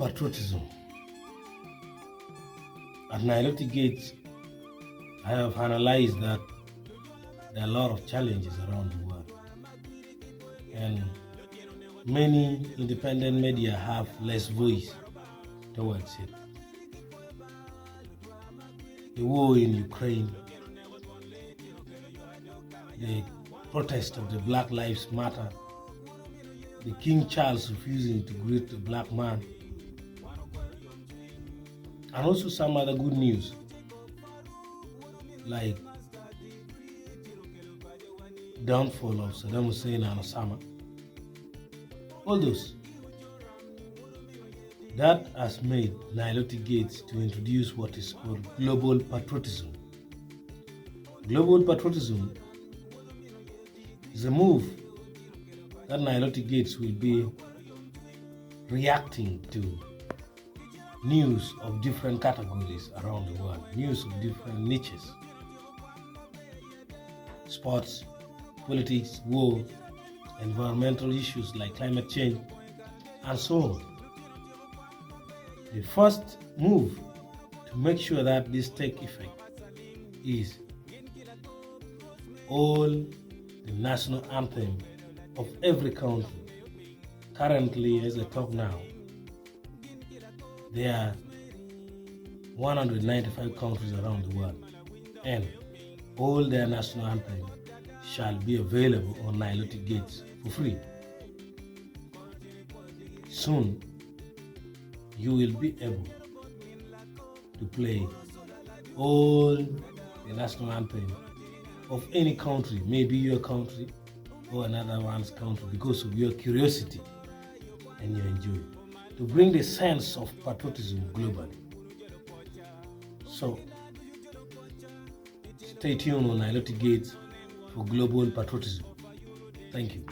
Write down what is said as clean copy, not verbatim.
patriotism. At Nilotic Gates, I have analyzed that there are a lot of challenges around the world, and many independent media have less voice towards it. The war in Ukraine, the protest of the Black Lives Matter, the King Charles refusing to greet the black man, and also some other good news like downfall of Saddam Hussein and Osama. All those that has made Nilotic Gates to introduce what is called global patriotism. Global patriotism is a move that Nilotic Gates will be reacting to news of different categories around the world, news of different niches, sports, politics, war, environmental issues like climate change, and so on. The first move to make sure that this take effect is all the national anthem of every country. Currently, as I talk now, there are 195 countries around the world, and all their national anthem shall be available on Nilotic Gates for free. Soon, you will be able to play all the national anthem of any country, maybe your country or another one's country, because of your curiosity and your enjoyment, to bring the sense of patriotism globally. So, stay tuned on Nilotic Gates for global patriotism. Thank you.